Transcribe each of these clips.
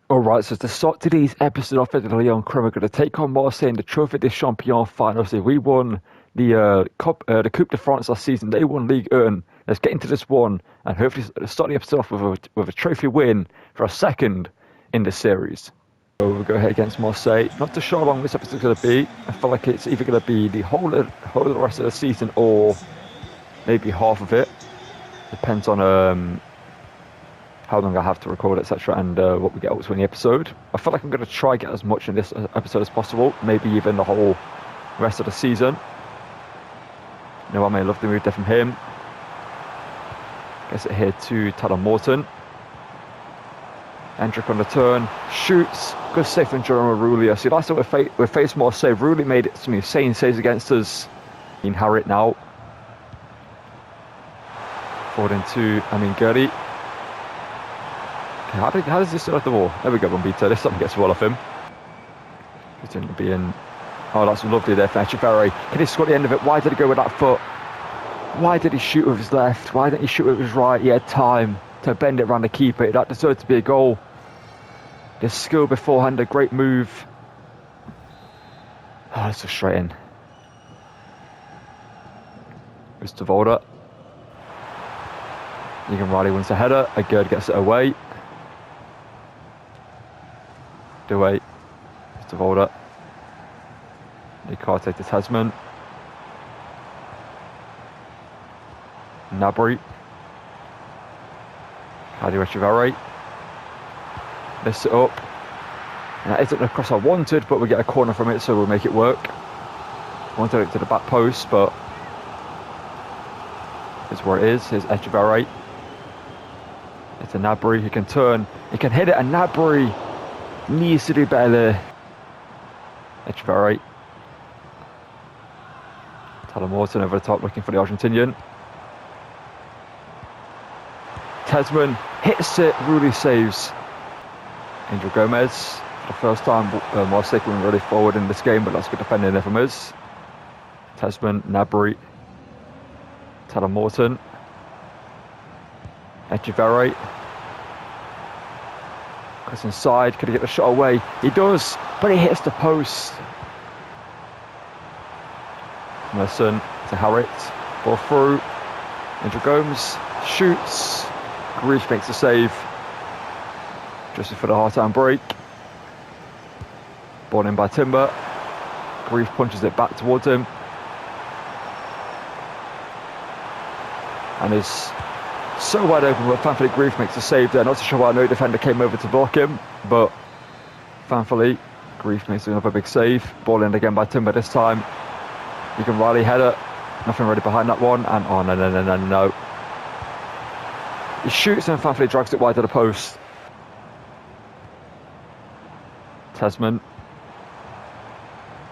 Alright, so to start today's episode of Lyon, we're going to take on Marseille in the Trophée des Champions final. So we won the Coupe de France last season. They won Ligue 1. Let's get into this one and hopefully start the episode off with a trophy win for a second in the series. So we'll go ahead against Marseille. Not too sure how long this episode's going to be. I feel like it's either going to be the whole of the rest of the season or maybe half of it. Depends on how long I have to record, etc., and what we get up to in the episode. I feel like I'm going to try get as much in this episode as possible, maybe even the whole rest of the season. You know, I may love the move there from him. Gets it here to Tyler Morton. Hendrick on the turn, shoots. Good save from Jerome Rulli. See, last time we faced Marseille, Rulli made some insane saves against us. In Harriet now. Forward into Enquiries. How does this start the ball? There we go, Bombito. This time gets the ball off him. He's going to be in. Oh, that's lovely there for Echeverry. Can he score at the end of it? Why did he go with that foot? Why did he shoot with his left? Why didn't he shoot with his right? He had time to bend it around the keeper. That deserved to be a goal. The skill beforehand, a great move. Oh, that's frustrating. Mr. Volder. Egan Riley wins the header. Agerd gets it away. Away. Mr. Volder. Nicarte to Tasman. Nabry. Hadi Echeverry. Lifts it up. And that isn't the cross I wanted, but we get a corner from it, so we'll make it work. Wanted it to the back post, but it's where it is. Here's Echeverry. It's a Nabry. He can turn. He can hit it, and Nabry needs to do better there. Echeverry. Tyler Morton over the top looking for the Argentinian. Tasman hits it, Rulli saves. Angel Gomez, for the first time, Marseille going really forward in this game, but that's good defending there from us. Tasman, Nabry, Tyler Morton, Echeverry. Goes inside, could he get the shot away? He does, but he hits the post. Merson to Harriet, ball through. Angel Gomes shoots. Greaves makes the save. Just for the half-time break. Ball in by Timber. Greaves punches it back towards him. And is so wide open, but thankfully Greaves makes the save there. Not so sure why no defender came over to block him, but thankfully Greaves makes another big save. Ball in again by Timber this time. You can Riley header. Nothing really behind that one. And oh no. He shoots and thankfully drags it wide to the post. Tasman.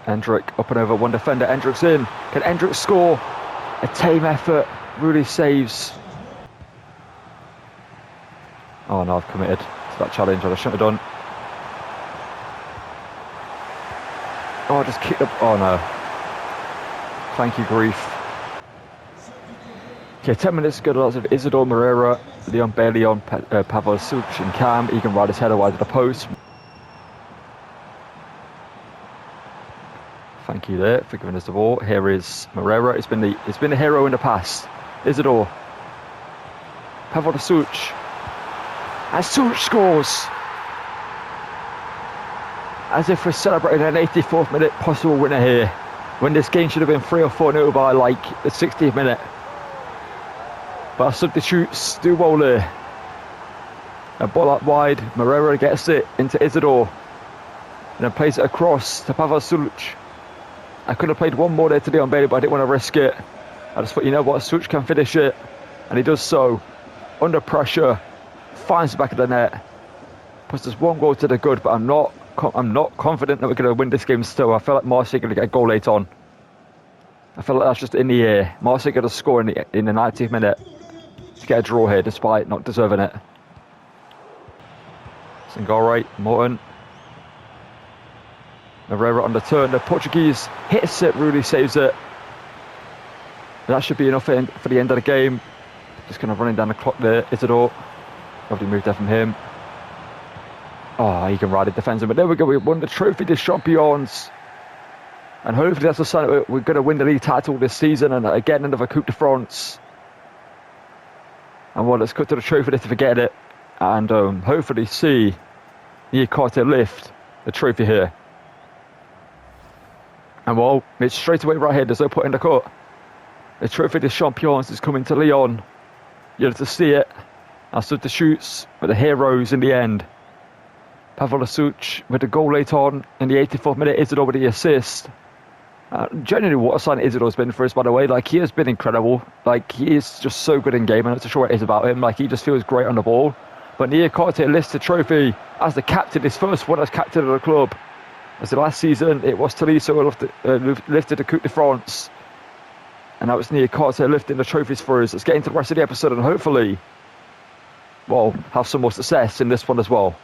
Hendrick up and over one defender. Hendrick's in. Can Hendrick score? A tame effort. Really saves. Oh no, I've committed to that challenge that I shouldn't have done. Oh, I just kicked up. Oh no. Thank you, Grief. Okay, 10 minutes ago, lots of Isidore Moreira, Leon Bailey, Pavel Such and Cam. Egan Riley's header wide of the post. Thank you there for giving us the ball. Here is Moreira. It's been the hero in the past. Isidore. Pavel Such. And Such scores. As if we're celebrating an 84th minute possible winner here, when this game should have been 3 or 4-0 by like the 60th minute. But our substitutes do well there. A ball out wide. Moreira gets it into Isidore. And then plays it across to Pavel Such. I could have played one more there to Leon Bailey, but I didn't want to risk it. I just thought, you know what, Such can finish it. And he does so. Under pressure. Finds the back of the net. Puts us one goal to the good, but I'm not confident that we're going to win this game still. I feel like Marseille are going to get a goal late on. I feel like that's just in the air. Marseille are going to score in the 90th minute to get a draw here, despite not deserving it. Singare, Morton. Moreira on the turn. The Portuguese hits it, Rulli saves it. That should be enough for the end of the game. Just kind of running down the clock there. Isidore. Lovely move there from him. Oh, he can ride it defensive, but there we go. We won the Trophy des Champions. And hopefully that's a sign that we're going to win the league title this season and again another Coupe de France. And well, let's cut to the trophy list to forget it. And hopefully see the Enquiries lift the trophy here. And well, it's straight away right here. There's no point in the cut. The Trophy des Champions is coming to Lyon. You'll have to see it. I stood the shoots with the heroes in the end. Pavel Lasuch with the goal late on in the 84th minute. Isidore with the assist. Generally, what a sign Isidore's been for us, by the way. Like, he has been incredible. Like, he is just so good in game. I'm not so sure what it is about him. Like, he just feels great on the ball. But Enquiries lifts the trophy as the captain, his first one as captain of the club. As the last season, it was Tolisso who lifted the Coupe de France. And that was Enquiries lifting the trophies for us. Let's get into the rest of the episode and hopefully, well, have some more success in this one as well.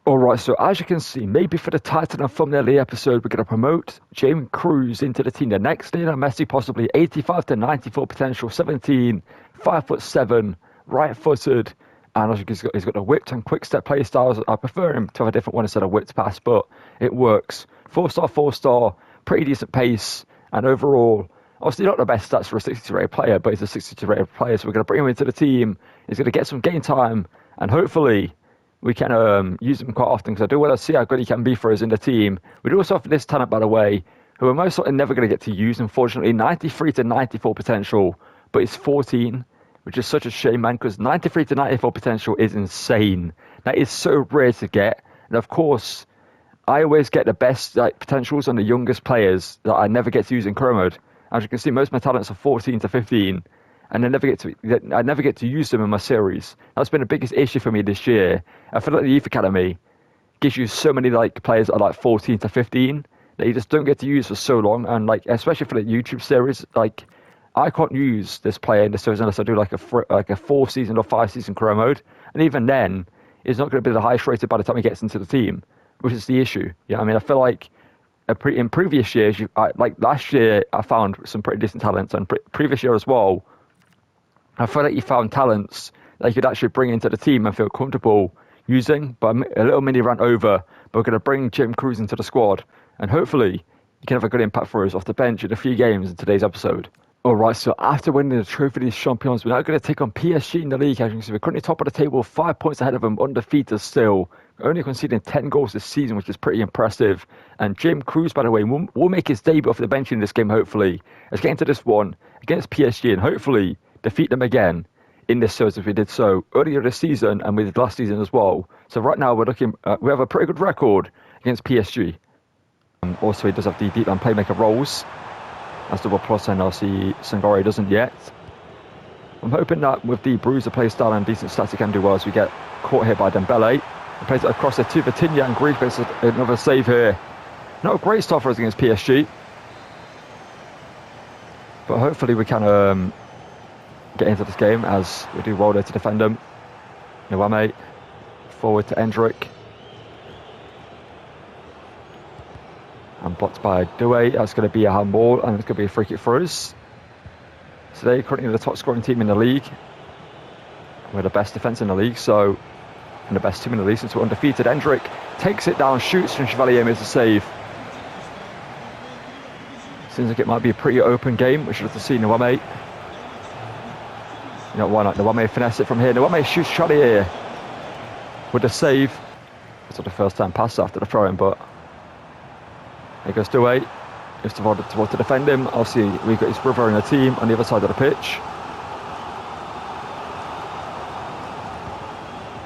Alright, so as you can see, maybe for the title and thumbnail of the episode, we're going to promote James Cruz into the team. The next Lionel Messi, possibly 85 to 94 potential, 17, 5'7", right-footed, and as you can see, he's got a whipped and quick-step play styles. I prefer him to have a different one instead of whipped pass, but it works. 4-star, pretty decent pace, and overall, obviously not the best stats for a 62 rated player, but he's a 62 rated player, so we're going to bring him into the team. He's going to get some game time, and hopefully we can use him quite often, because I do want to see how good he can be for us in the team. We do also have this talent, by the way, who we're most likely never going to get to use, unfortunately. 93 to 94 potential, but he's 14, which is such a shame, man, because 93 to 94 potential is insane. That is so rare to get. And of course, I always get the best potentials on the youngest players that I never get to use in career mode. As you can see, most of my talents are 14 to 15. And I never get to use them in my series. That's been the biggest issue for me this year. I feel like the Youth Academy gives you so many players that are 14 to 15 that you just don't get to use for so long. And especially for the YouTube series, I can't use this player in the series unless I do like a 4-season or 5-season career mode. And even then, it's not going to be the highest rated by the time he gets into the team, which is the issue. Yeah, I mean, I feel like in previous years, like last year, I found some pretty decent talents, and previous year as well, I feel like you found talents that you could actually bring into the team and feel comfortable using. But a little mini rant over, but we're going to bring James Cruz into the squad, and hopefully he can have a good impact for us off the bench in a few games in today's episode. Alright, so after winning the Trophy des Champions, we're now going to take on PSG in the league. As you can see, we're currently top of the table, 5 points ahead of them, undefeated still. Only conceding 10 goals this season, which is pretty impressive. And James Cruz, by the way, will make his debut off the bench in this game, hopefully. Let's get into this one against PSG and hopefully defeat them again in this series as we did so earlier this season and we did last season as well. So right now we have a pretty good record against PSG. Also, he does have the deep line playmaker roles as double plus, and obviously Sangare doesn't yet. I'm hoping that with the bruiser play style and decent stats he can do well as we get caught here by Dembele. He plays it across there to Vitinha, and Greek makes another save here. Not a great start for us against PSG, but hopefully we can get into this game as we do well there to defend them. Nwame forward to Endrick, and blocked by Doué. That's going to be a handball, and it's going to be a free kick for us. So they're currently the top scoring team in the league. We're the best defence in the league, and the best team in the league since we're undefeated. Endrick takes it down, shoots, and Chevalier makes a save. Seems like it might be a pretty open game. We should have to see Nwame. You know, why not? Nwame finesse it from here. Nwame shoots Chevalier with a save. It's not the first time pass after the throw-in, but here goes Doué. He's towards to defend him. Obviously, we've got his brother in the team on the other side of the pitch.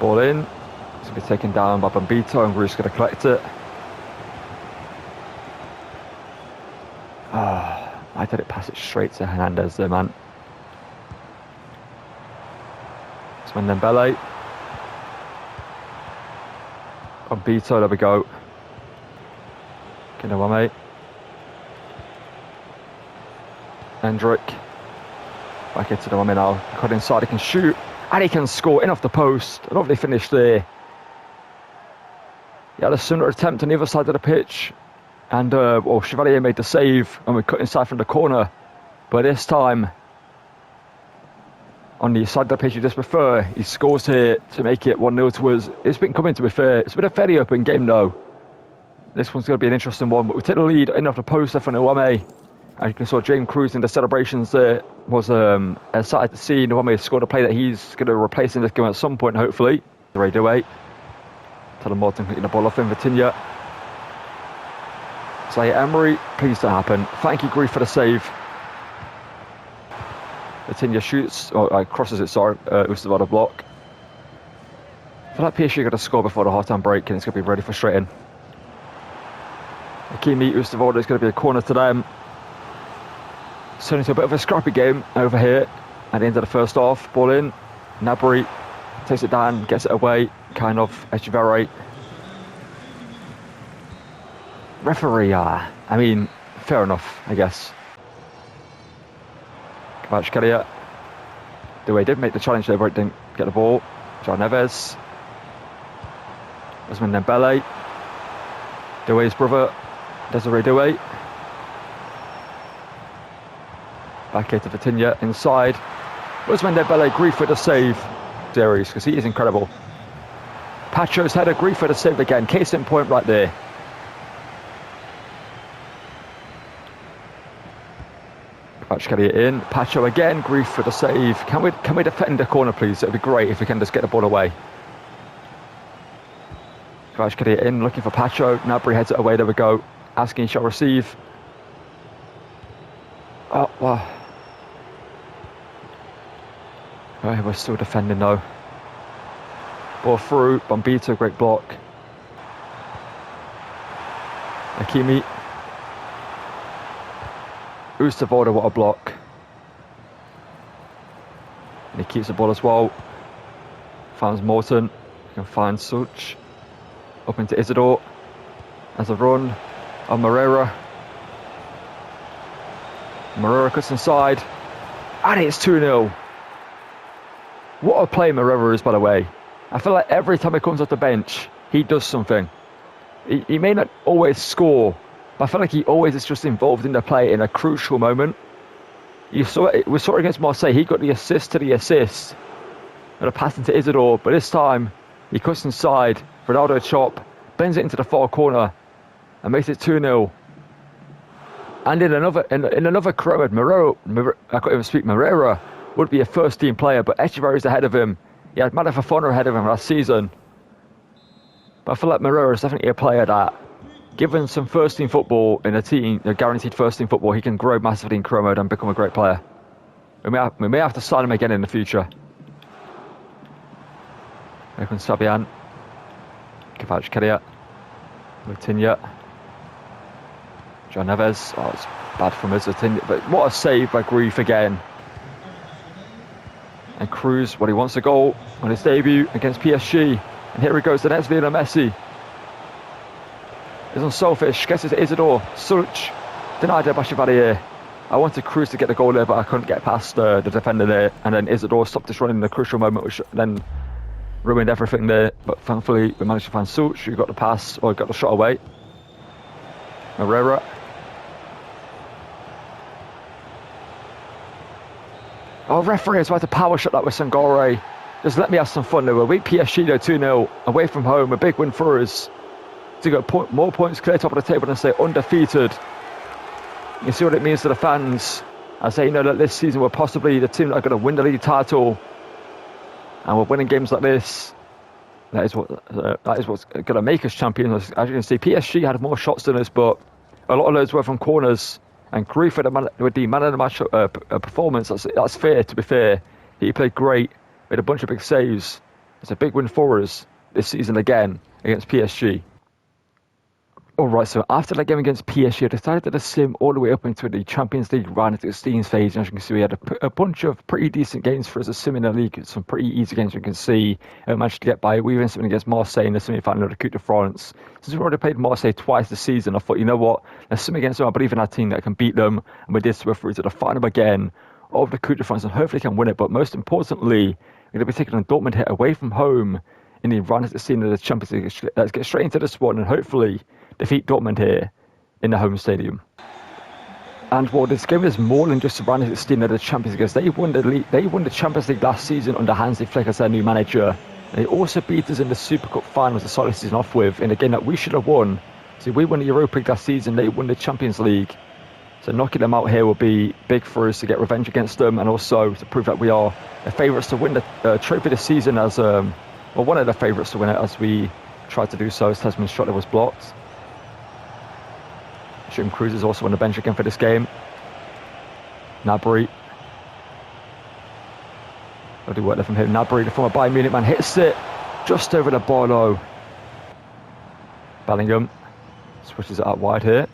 Ball in. It's going to be taken down by Bambito, and we're just going to collect it. I did it pass it straight to Hernandez there, man. It's Dembele. Bambito, there we go. Nwame. Endrick. Back into Nwame now. Cut inside, he can shoot. And he can score in off the post. A lovely finish there. He had a similar attempt on the other side of the pitch. And Chevalier made the save. And we cut inside from the corner. But this time, on the side of the pitch you just prefer. He scores here to make it 1-0 to us. It's been coming, to be fair. It's been a fairly open game though. This one's going to be an interesting one, but we take the lead in off the post there for Nwame. As you can see, James Cruz in the celebrations there was excited to see Nwame scored a play that he's going to replace in this game at some point, hopefully. Right away. Tell Morton picking the ball off in Vitinha. Say Emery, please don't happen. Thank you, Grief, for the save. Vitinha shoots, crosses it, sorry. Ustavad block. I feel like PSG got to score before the half-time break, and it's going to be really frustrating. Hakimi, Ustavad is going to be a corner to them. It's turning into a bit of a scrappy game over here at the end of the first half. Ball in. Gnabry takes it down, gets it away. Kind of. Echeverri. Referee, I mean, fair enough, I guess. Kvaratskhelia. The way he did make the challenge there, but didn't get the ball. John Neves. Ousmane Dembele. Doué's brother, Desiree Doué. Back here to Vitinha, inside. Ousmane Dembele, Grief with the save. Series, because he is incredible. Pacho's header, Grief with the save again. Case in point right there. Kvaratskhelia in. Pacho again, Grief for the save. Can we defend the corner, please? It would be great if we can just get the ball away. Kvaratskhelia in, looking for Pacho. Gnabry heads it away, there we go. Asking shall receive. Oh, wow. Oh, we're still defending though. Ball through, Bombito, great block. Hakimi. Ustavoda, what a block. And he keeps the ball as well. Finds Morton. He can find Such. Up into Isidore. As a run on Moreira. Moreira cuts inside. And it's 2-0. What a play Moreira is, by the way. I feel like every time he comes off the bench, he does something. He may not always score, but I feel like he always is just involved in the play in a crucial moment. We saw it against Marseille. He got the assist to the assist. And a pass into Isidore, but this time he cuts inside. Ronaldo chop, bends it into the far corner, and makes it 2-0. And in another crowd, Moreira would be a first team player, but Echeverri is ahead of him. He had Mada Fofana ahead of him last season. But I feel like Moreira is definitely a player that, given some first team football in a team, a guaranteed first team football, he can grow massively in career mode and become a great player. We may have to sign him again in the future. Open Sabian. Kvaratskhelia. Vitinha. John Neves. Oh, it's bad from us, Vitinha. But what a save by Grief again. And Cruz, what he wants a goal on his debut against PSG. And here he goes, the next Lionel Messi. Is unselfish, gets it to Isidore. Such, denied it by Chevalier. I wanted Cruz to get the goal there, but I couldn't get past the defender there. And then Isidore stopped us running in a crucial moment, which then ruined everything there. But thankfully, we managed to find Such, who got the pass, or got the shot away. Moreira. Oh, referee is about to power shot that with Sangore. Just let me have some fun. They were weak PSG though, 2-0. Away from home, a big win for us. To get more points clear top of the table and stay undefeated. You see what it means to the fans. I say, that this season we're possibly the team that are going to win the league title. And we're winning games like this. That is what's going to make us champions. As you can see, PSG had more shots than us, but a lot of those were from corners. And Grief with the man of the match performance, that's fair, to be fair. He played great, made a bunch of big saves. It's a big win for us this season again against PSG. Alright, so after that game against PSG, I decided to sim all the way up into the Champions League round of 16 phase. And as you can see, we had a bunch of pretty decent games for us as sim in the league. Some pretty easy games you can see. We managed to get by. We even something against Marseille in the semi-final of the Coupe de France. Since we've already played Marseille twice this season, I thought, you know what? Let's sim against them. I believe in our team that can beat them. And we did, so we're through to the final again of the Coupe de France and hopefully can win it. But most importantly, we're going to be taking on Dortmund here away from home in the round of 16 of the Champions League. Let's get straight into this one and hopefully defeat Dortmund here in the home stadium. And well, this game is more than just surrounding 16 of the Champions League, because they won the league. They won the Champions League last season under Hansi Flick as their new manager. And they also beat us in the Super Cup finals to start the season off with, in a game that we should have won. So we won the Europa League last season. They won the Champions League. So knocking them out here will be big for us to get revenge against them, and also to prove that we are the favourites to win the trophy this season, as well, one of the favourites to win it, as we tried to do so as Tasman's shot that was blocked. Enquiries is also on the bench again for this game. Gnabry. Bloody work there from him. Gnabry, the former Bayern Munich man, hits it just over the bar low. Bellingham switches it out wide here.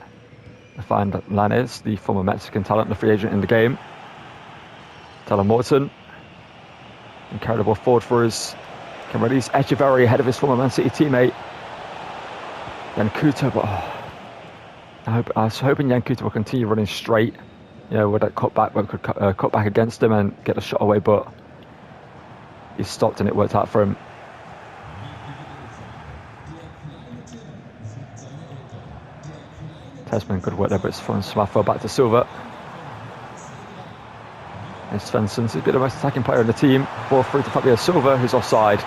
I find Lanes, the former Mexican talent, the free agent in the game. Tyler Morton. And carry the ball forward for us. Can release Echeverri ahead of his former Man City teammate. Jan Kuta, but I was hoping Jan Kuta will continue running straight. You know, with that cut back, where we could cut back against him and get the shot away, but he stopped and it worked out for him. Tasman, good work there, but it's from Smaffo back to Silva. And Svensson, he's been the most attacking player in the team. Ball through to Fabio Silva, who's offside.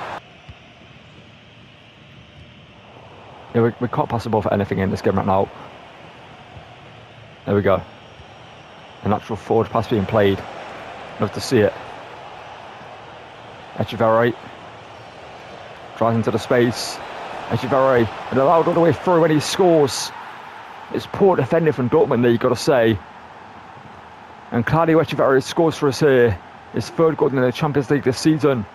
Yeah, we can't pass the ball for anything in this game right now. There we go. A natural forward pass being played. Love to see it. Echeverri drives into the space. Echeverri, and allowed all the way through when he scores. It's poor defending from Dortmund there, you've got to say. And Claudio Echeverri scores for us here. His third goal in the Champions League this season.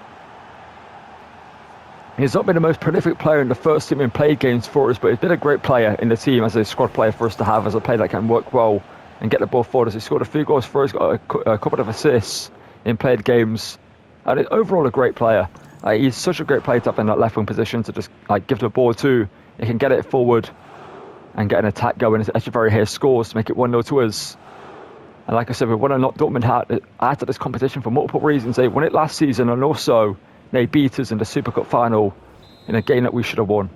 He's not been the most prolific player in the first team in played games for us, but he's been a great player in the team as a squad player for us to have, as a player that can work well and get the ball forward. As he scored a few goals for us, got a couple of assists in played games. And overall a great player. He's such a great player to have in that left wing position to just give the ball to. He can get it forward and get an attack going. Echeverri here scores to make it 1-0 to us. And like I said, we want to knock Dortmund out of this competition for multiple reasons. They won it last season, and also they beat us in the Super Cup final in a game that we should have won.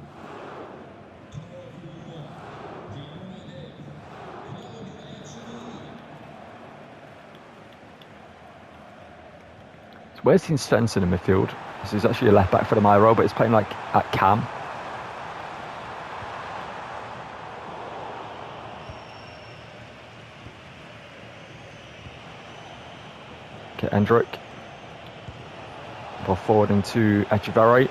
So where's Team Svensson in midfield? This is actually a left back for the Myro, but he's playing at cam. Okay, Endrick. Ball forward into Echeverri. You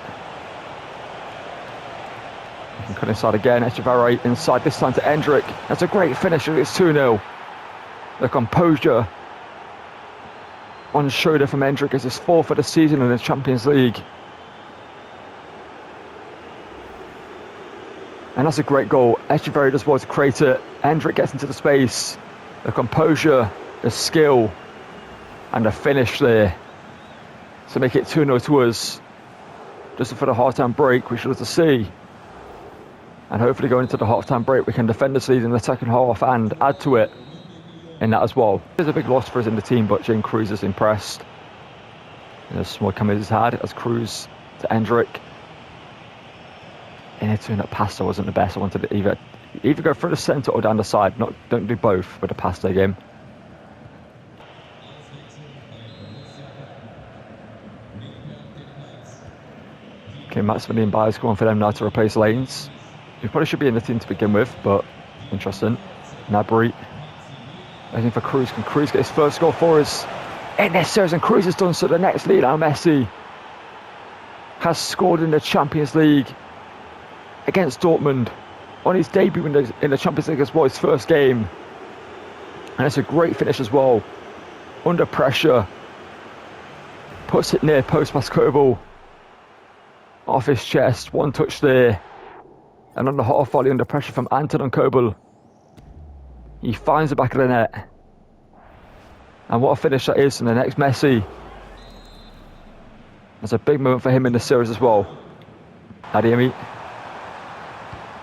can cut inside again. Echeverri inside, this time to Endrick. That's a great finish. It's 2-0. The composure on shoulder from Endrick is his fourth of the season in the Champions League. And that's a great goal. Echeverri does well to create it. Endrick gets into the space. The composure, the skill, and the finish there to make it 2-0 to us. Just for the half-time break, we should have to see. And hopefully going into the half-time break, we can defend this lead in the second half and add to it in that as well. There's a big loss for us in the team, but Enquiries is impressed. And a small comment he's had as Cruz to Endrick. And it's that pasta wasn't the best. I wanted to either go through the centre or down the side. Don't do both with the pasta game. Okay, Maximilian Bayer's going for them now to replace Lanes. He probably should be in the team to begin with, but interesting. Gnabry. Waiting for Cruz. Can Cruz get his first goal for us? It necessary, and Cruz has done so. The next lead, now Messi has scored in the Champions League against Dortmund on his debut in the Champions League as well, his first game. And it's a great finish as well. Under pressure. Puts it near post past Koval. Off his chest, one touch there. And on the half volley under pressure from Anton Koval. He finds the back of the net. And what a finish that is from the next Messi. That's a big moment for him in the series as well. Adeyemi.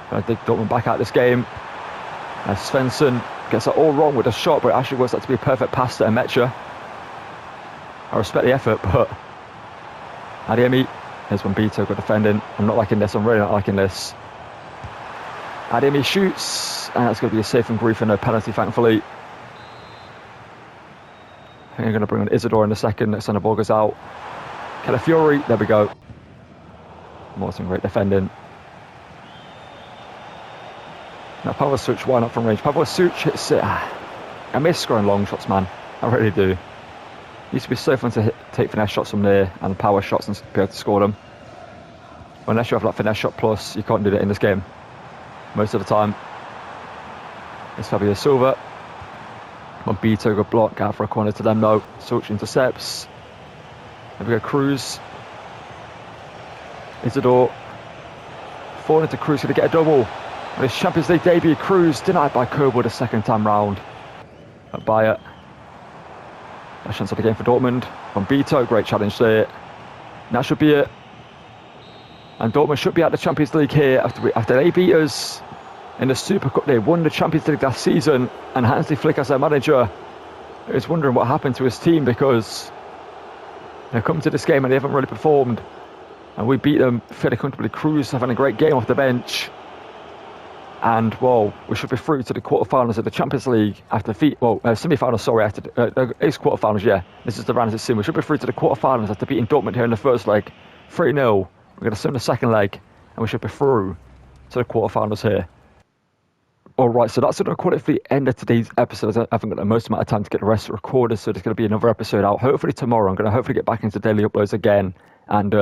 Trying to dig Dortmund back out this game. And Svensson gets that all wrong with a shot, but it actually works out to be a perfect pass to Emecha. I respect the effort, but Adeyemi. There's one Beto, good defending. I'm not liking this, I'm really not liking this. Adeyemi shoots, and that's going to be a safe and brief and no penalty, thankfully. think I'm going to bring on Isidore in a second. Next time the ball goes out. Calafiori, there we go. Morton, great defending. Now Pavel Such, why not from range? Pavel Such hits it. I miss scoring long shots, man. I really do. Used to be so fun to take finesse shots from there and power shots and be able to score them. Unless you have like finesse shot plus, you can't do that in this game. Most of the time. It's Fabio Silva. Mombito, good block, out for a corner to them, no. Such intercepts. There we go, Cruz. Isidore. Falling to Cruz, going to get a double. On his Champions League debut, Cruz denied by Kobo the second time round. At Bayer. A chance of the game for Dortmund. Mombito, great challenge there. And that should be it. And Dortmund should be at the Champions League here after they beat us in the Super Cup. They won the Champions League last season, and Hansi Flick, as their manager, is wondering what happened to his team, because they've come to this game and they haven't really performed. And we beat them fairly comfortably. Cruz having a great game off the bench. And, well, we should be through to the quarterfinals of the Champions League after semi-finals, sorry, after it's quarterfinals, yeah. This is the round of the sim. We should be through to the quarterfinals after beating Dortmund here in the first leg, 3-0. We're going to swim the second leg, and we should be through to the quarterfinals here. Alright, so that's going to call it for the end of today's episode. I haven't got the most amount of time to get the rest recorded, so there's going to be another episode out. Hopefully tomorrow, I'm going to hopefully get back into daily uploads again, and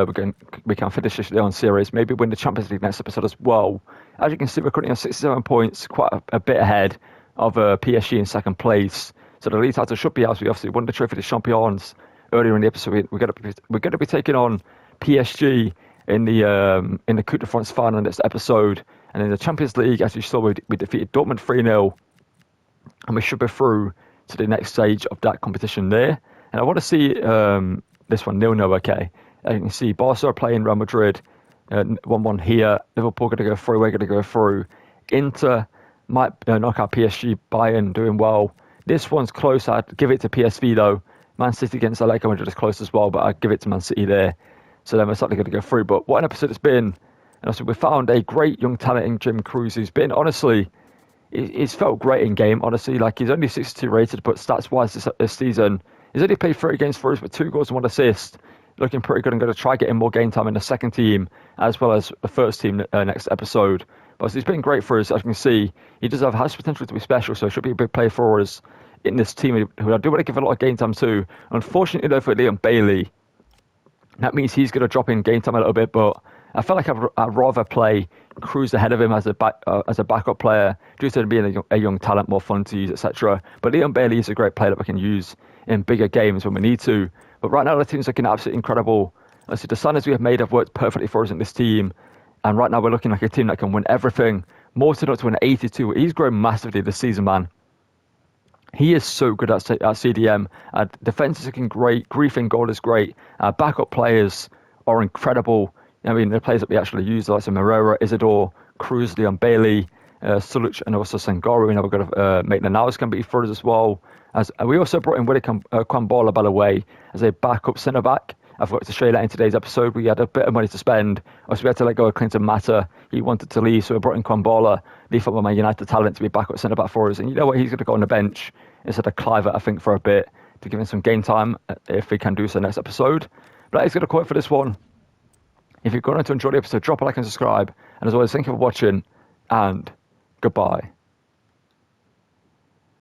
we can finish this Lyon series, maybe win the Champions League next episode as well. As you can see, we're currently on 67 points, quite a bit ahead of PSG in second place. So the league title should be out. We obviously won the Trophy des Champions earlier in the episode. We're going to be taking on PSG in the Coupe de France final next episode. And in the Champions League, as you saw, we defeated Dortmund 3-0. And we should be through to the next stage of that competition there. And I want to see this one 0-0, okay. As you can see, Barca are playing Real Madrid. 1-1 here. Liverpool going to go through. We're going to go through. Inter might knock out PSG. Bayern doing well. This one's close. I'd give it to PSV though. Man City against Atletico Madrid is close as well, but I'd give it to Man City there. So then we're certainly going to go through. But what an episode it's been. And also we found a great young talent in Jim Cruz, who's been, honestly, he's felt great in game, honestly. Like, he's only 62 rated, but stats-wise this season, he's only played 30 games for us with 2 goals and 1 assist. Looking pretty good. I'm going to try getting more game time in the second team as well as the first team next episode. But he's been great for us. As you can see, he does has potential to be special, so he should be a big player for us in this team, who I do want to give a lot of game time to. Unfortunately, though, for Leon Bailey, that means he's going to drop in game time a little bit, but I feel like I'd rather play Cruz ahead of him as a backup player, due to him being a young talent, more fun to use, etc. But Leon Bailey is a great player that we can use in bigger games when we need to. But right now, the team's looking absolutely incredible. Honestly, the signings we have made have worked perfectly for us in this team. And right now, we're looking like a team that can win everything. Morton up to an 82. He's grown massively this season, man. He is so good at CDM. Defense is looking great. Grief in goal is great. Backup players are incredible. I mean, the players that we actually use, like Moreira, Isidore, Cruz, Leon Bailey, Sulic, and also Sengaru. And we've got to make the Naus can be for us as well. We also brought in Willie Kwambola, by the way, as a backup centre-back. I forgot to show you that in today's episode. We had a bit of money to spend. Also, we had to let go of Clinton Mata. He wanted to leave, so we brought in Kwambola, the former Man United talent, to be backup centre-back for us. And you know what? He's going to go on the bench instead of Clivert, I think, for a bit, to give him some game time, if we can do so next episode. But that is going to call it for this one. If you're going to enjoy the episode, drop a like and subscribe. And as always, thank you for watching, and goodbye.